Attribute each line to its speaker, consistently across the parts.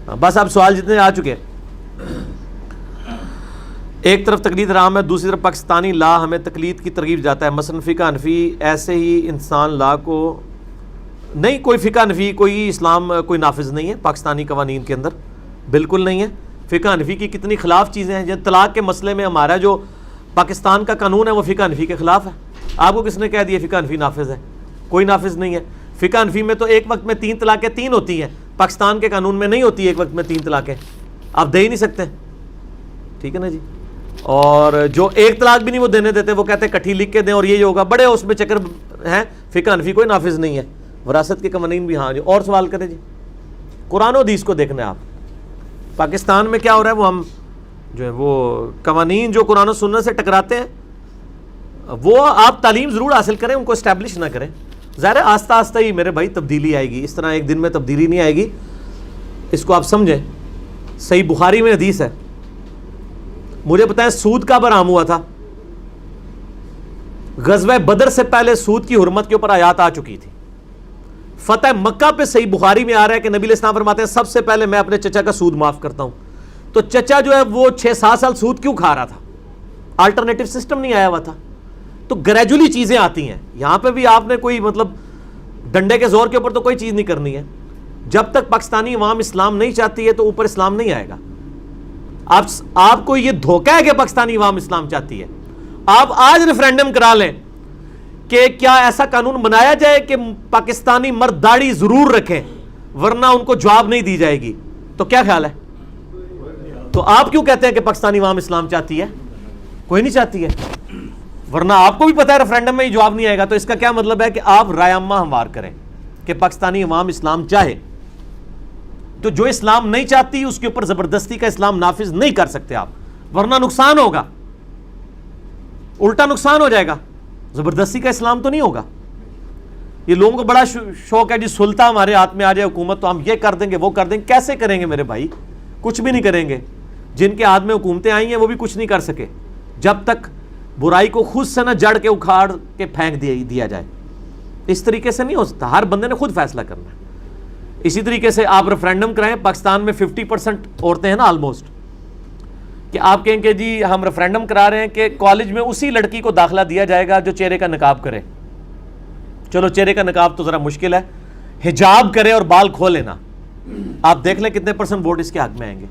Speaker 1: بس اب سوال جتنے آ چکے ہیں. ایک طرف تقلید حرام ہے، دوسری طرف پاکستانی لا ہمیں تقلید کی ترغیب جاتا ہے. مثلا فقہ حنفی ایسے ہی انسان لا کو نہیں، کوئی فقہ حنفی کوئی اسلام کوئی نافذ نہیں ہے پاکستانی قوانین کے اندر، بالکل نہیں ہے. فقہ حنفی کی کتنی خلاف چیزیں ہیں. جب طلاق کے مسئلے میں ہمارا جو پاکستان کا قانون ہے وہ فقہ حنفی کے خلاف ہے. آپ کو کس نے کہہ دیا فقہ حنفی نافذ ہے؟ کوئی نافذ نہیں ہے. فقہ حنفی میں تو ایک وقت میں 3 طلاقیں 3 ہوتی ہیں، پاکستان کے قانون میں نہیں ہوتی ایک وقت میں 3 طلاقیں، آپ دے ہی نہیں سکتے. ٹھیک ہے نا جی. اور جو 1 طلاق بھی نہیں وہ دینے دیتے، وہ کہتے ہیں کٹھی لکھ کے دیں اور یہ ہوگا، بڑے اس میں چکر ہیں. فقہ حنفی کوئی نافذ نہیں ہے. وراثت کے قوانین بھی. ہاں جی، اور سوال کریں جی. قرآن و حدیث کو دیکھنا ہے آپ. پاکستان میں کیا ہو رہا ہے، وہ ہم جو ہے وہ قوانین جو قرآن و سنت سے ٹکراتے ہیں، وہ آپ تعلیم ضرور حاصل کریں، ان کو اسٹیبلش نہ کریں. ظاہر ہے آہستہ آہستہ ہی میرے بھائی تبدیلی آئے گی، اس طرح ایک دن میں تبدیلی نہیں آئے گی. اس کو آپ سمجھیں. صحیح بخاری میں حدیث ہے. مجھے بتائیں سود کب حرام ہوا تھا؟ غزوہ بدر سے پہلے سود کی حرمت کے اوپر آیات آ چکی تھی. فتح مکہ پہ صحیح بخاری میں آ رہا ہے کہ نبی علیہ السلام فرماتے ہیں سب سے پہلے میں اپنے چچا کا سود معاف کرتا ہوں. تو چچا جو ہے وہ 6-7 سال سود کیوں کھا رہا تھا؟ آلٹرنیٹو سسٹم نہیں آیا ہوا تھا. تو گریجولی چیزیں آتی ہیں. یہاں پہ بھی آپ نے کوئی مطلب ڈنڈے کے زور کے اوپر تو کوئی چیز نہیں کرنی ہے. جب تک پاکستانی عوام اسلام نہیں چاہتی ہے تو اوپر اسلام نہیں آئے گا. آپ کو یہ دھوکہ ہے کہ پاکستانی عوام اسلام چاہتی ہے. آپ آج ریفرینڈم کرا لیں کہ کیا ایسا قانون بنایا جائے کہ پاکستانی مرد داڑھی ضرور رکھیں ورنہ ان کو جواب نہیں دی جائے گی، تو کیا خیال ہے؟ تو آپ کیوں کہتے ہیں کہ پاکستانی عوام اسلام چاہتی ہے؟ کوئی نہیں چاہتی ہے. ورنہ آپ کو بھی پتا ہے ریفرینڈم میں ہی جواب نہیں آئے گا. تو اس کا کیا مطلب ہے کہ آپ رائے عامہ ہموار کریں کہ پاکستانی عوام اسلام چاہے. تو جو اسلام نہیں چاہتی اس کے اوپر زبردستی کا اسلام نافذ نہیں کر سکتے آپ، ورنہ نقصان ہوگا، الٹا نقصان ہو جائے گا. زبردستی کا اسلام تو نہیں ہوگا. یہ لوگوں کو بڑا شوق ہے جی سلطہ ہمارے ہاتھ میں آ جائے حکومت تو ہم یہ کر دیں گے وہ کر دیں گے. کیسے کریں گے میرے بھائی؟ کچھ بھی نہیں کریں گے. جن کے ہاتھ میں حکومتیں آئی ہیں وہ بھی کچھ نہیں کر سکے جب تک برائی کو خود سے نہ جڑ کے اکھاڑ کے پھینک دیا جائے. اس طریقے سے نہیں ہو سکتا. ہر بندے نے خود فیصلہ کرنا ہے. اسی طریقے سے آپ ریفرینڈم کرائیں. پاکستان میں 50% عورتیں ہیں نا آلموسٹ، کہ آپ کہیں کہ جی ہم ریفرینڈم کرا رہے ہیں کہ کالج میں اسی لڑکی کو داخلہ دیا جائے گا جو چہرے کا نقاب کرے. چلو چہرے کا نقاب تو ذرا مشکل ہے، حجاب کرے اور بال کھولے نا. آپ دیکھ لیں کتنے % ووٹ اس کے حق میں آئیں گے.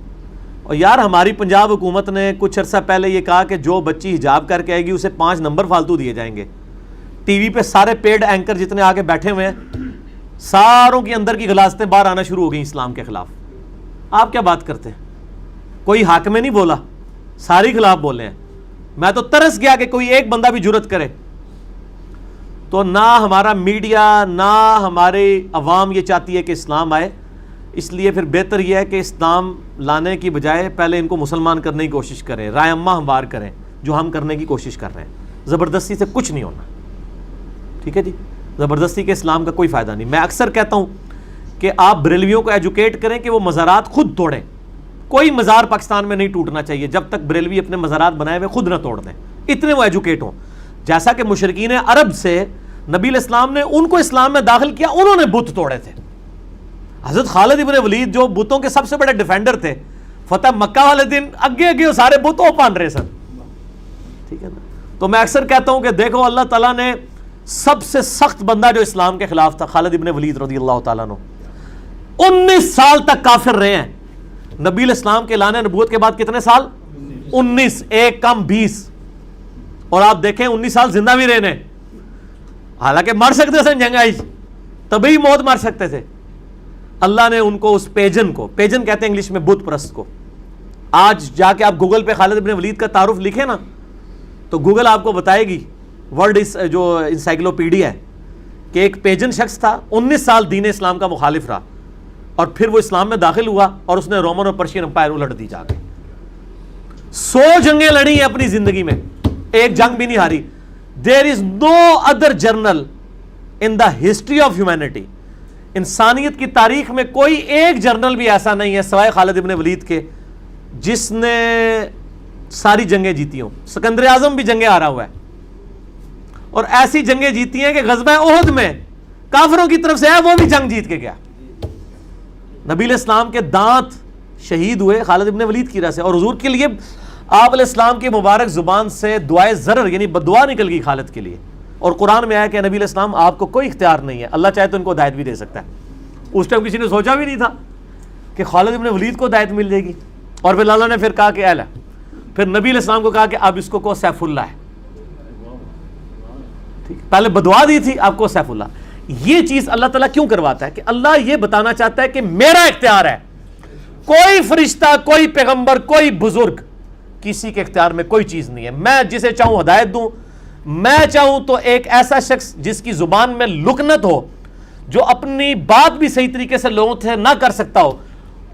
Speaker 1: اور یار ہماری پنجاب حکومت نے کچھ عرصہ پہلے یہ کہا کہ جو بچی حجاب کر کے آئے گی اسے 5 نمبر فالتو دیے جائیں گے. ٹی وی پہ سارے پیڈ اینکر جتنے آگے بیٹھے ہوئے ہیں ساروں کے اندر کی غلاظتیں باہر آنا شروع ہو گئی اسلام کے خلاف. آپ کیا بات کرتے ہیں؟ کوئی حق میں نہیں بولا، ساری خلاف بولے ہیں. میں تو ترس گیا کہ کوئی ایک بندہ بھی جرت کرے. تو نہ ہمارا میڈیا نہ ہمارے عوام یہ چاہتی ہے کہ اسلام آئے. اس لیے پھر بہتر یہ ہے کہ اسلام لانے کی بجائے پہلے ان کو مسلمان کرنے کی کوشش کریں، رائے عامہ ہموار کریں جو ہم کرنے کی کوشش کر رہے ہیں. زبردستی سے کچھ نہیں ہونا. ٹھیک ہے جی. زبردستی کے اسلام کا کوئی فائدہ نہیں. میں اکثر کہتا ہوں کہ آپ بریلویوں کو ایجوکیٹ کریں کہ وہ مزارات خود توڑیں. کوئی مزار پاکستان میں نہیں ٹوٹنا چاہیے جب تک بریلوی اپنے مزارات بنائے ہوئے خود نہ توڑ دیں. اتنے وہ ایجوکیٹ ہوں. جیسا کہ مشرکین عرب سے نبی علیہ السلام نے ان کو اسلام میں داخل کیا، انہوں نے بت توڑے تھے. حضرت خالد ابن ولید جو بتوں کے سب سے بڑے ڈیفینڈر تھے، فتح مکہ والے دن اگے وہ سارے بت پان رہے سن. ٹھیک ہے نا. تو میں اکثر کہتا ہوں کہ دیکھو اللہ تعالیٰ نے سب سے سخت بندہ جو اسلام کے خلاف تھا خالد ابن ولید رضی اللہ تعالیٰ عنہ، 19 سال تک کافر رہے ہیں. نبی علیہ السلام کے اعلان نبوت کے بعد کتنے سال؟ 19، ایک کم 20. اور آپ دیکھیں 19 سال زندہ بھی رہنے، حالانکہ مر سکتے تھے جنگ آئی، تبھی موت مر سکتے تھے. اللہ نے ان کو اس پیجن کو، پیجن کہتے ہیں انگلش میں بت پرست کو. آج جا کے آپ گوگل پہ خالد ابن ولید کا تعارف لکھیں نا تو گوگل آپ کو بتائے گی، ورلڈ جو انسائکلوپیڈیا ہے، کہ ایک پیجن شخص تھا 19 سال دین اسلام کا مخالف رہا اور پھر وہ اسلام میں داخل ہوا اور اس نے رومن اور پرشین امپائر الٹ دی جا کے. 100 جنگیں لڑی ہیں اپنی زندگی میں، ایک جنگ بھی نہیں ہاری. There is no other general in the history of humanity. انسانیت کی تاریخ میں کوئی ایک جرنل بھی ایسا نہیں ہے سوائے خالد ابن ولید کے جس نے ساری جنگیں جیتی ہوں. سکندر اعظم بھی جنگیں ہارا ہوا ہے اور ایسی جنگیں جیتی ہیں کہ غزوہ احد میں کافروں کی طرف سے ہے وہ بھی جنگ جیت کے گیا. نبی علیہ السلام کے دانت شہید ہوئے خالد ابن ولید کی وجہ سے، اور حضور کے لیے آپ علیہ السلام کی مبارک زبان سے دعائے ضرر یعنی بددعا نکل گئی خالد کے لیے، اور قرآن میں آیا کہ نبی علیہ السلام آپ کو کوئی اختیار نہیں ہے، اللہ چاہے تو ان کو ہدایت بھی دے سکتا ہے۔ اس ٹائم کسی نے سوچا بھی نہیں تھا کہ خالد ابن ولید کو ہدایت مل جائے گی، اور پھر اللہ نے پھر کہا کہ اہل ہے، پھر نبی علیہ السلام کو کہا کہ اب اس کو سیف اللہ ہے، ٹھیک، پہلے بدعا دی تھی، آپ کو سیف اللہ۔ یہ چیز اللہ تعالیٰ کیوں کرواتا ہے؟ کہ اللہ یہ بتانا چاہتا ہے کہ میرا اختیار ہے، کوئی فرشتہ، کوئی پیغمبر، کوئی بزرگ، کسی کے اختیار میں کوئی چیز نہیں ہے، میں جسے چاہوں ہدایت دوں، میں چاہوں تو ایک ایسا شخص جس کی زبان میں لکنت ہو، جو اپنی بات بھی صحیح طریقے سے لوگوں سے نہ کر سکتا ہو،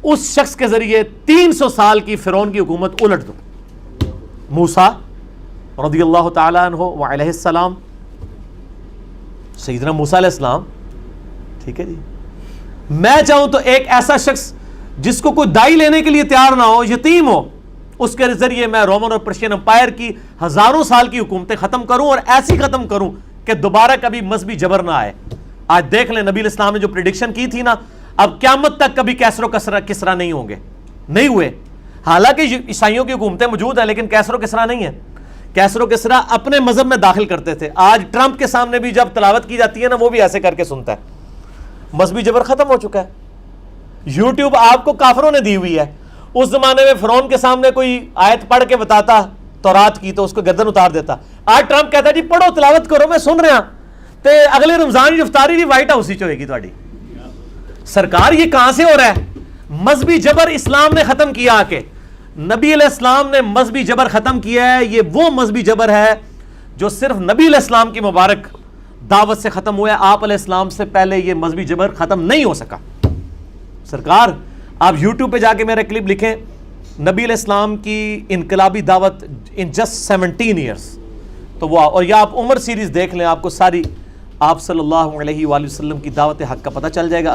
Speaker 1: اس شخص کے ذریعے 300 سال کی فرعون کی حکومت الٹ دوں۔ موسیٰ رضی اللہ تعالیٰ عنہ وعلیہ السلام، سیدنا موسیٰ علیہ السلام، ٹھیک ہے جی، میں چاہوں تو ایک ایسا شخص جس کو کوئی دائی لینے کے لیے تیار نہ ہو، یتیم ہو، اس کے ذریعے میں رومن اور پرشین امپائر کی ہزاروں سال کی حکومتیں ختم کروں، اور ایسی ختم کروں کہ دوبارہ کبھی مذہبی جبر نہ آئے۔ آج دیکھ لیں نبی علیہ السلام نے جو پریڈکشن کی تھی نا، اب قیامت تک کبھی کیسر و کسرا نہیں ہوں گے، نہیں ہوئے۔ حالانکہ عیسائیوں کی حکومتیں موجود ہیں لیکن کیسر و کسرا نہیں ہے۔ کیسر و کسرا اپنے مذہب میں داخل کرتے تھے، آج ٹرمپ کے سامنے بھی جب تلاوت کی جاتی ہے نا، وہ بھی ایسے کر کے سنتا ہے۔ مذہبی جبر ختم ہو چکا ہے۔ یوٹیوب آپ کو کافروں نے دی ہوئی ہے۔ اس زمانے میں فرعون کے سامنے کوئی آیت پڑھ کے بتاتا تورات کی تو اس کو گردن اتار دیتا، آج ٹرمپ کہتا ہے جی پڑھو، تلاوت کرو، میں سن رہا تے اگلے رمضان کی افطاری بھی وائٹ ہاؤس ہی ہوئے گی تہاڈی۔ سرکار یہ کہاں سے ہو رہا ہے؟ مذہبی جبر اسلام نے ختم کیا آ کے، نبی علیہ السلام نے مذہبی جبر ختم کیا ہے۔ یہ وہ مذہبی جبر ہے جو صرف نبی علیہ السلام کی مبارک دعوت سے ختم ہوا ہے، آپ علیہ السلام سے پہلے یہ مذہبی جبر ختم نہیں ہو سکا۔ سرکار آپ یوٹیوب پہ جا کے میرا کلپ لکھیں، نبی علیہ السلام کی انقلابی دعوت ان جسٹ 17 ایئرس، تو وہ، اور یا آپ عمر سیریز دیکھ لیں، آپ کو ساری آپ صلی اللہ علیہ وآلہ وسلم کی دعوت حق کا پتہ چل جائے گا۔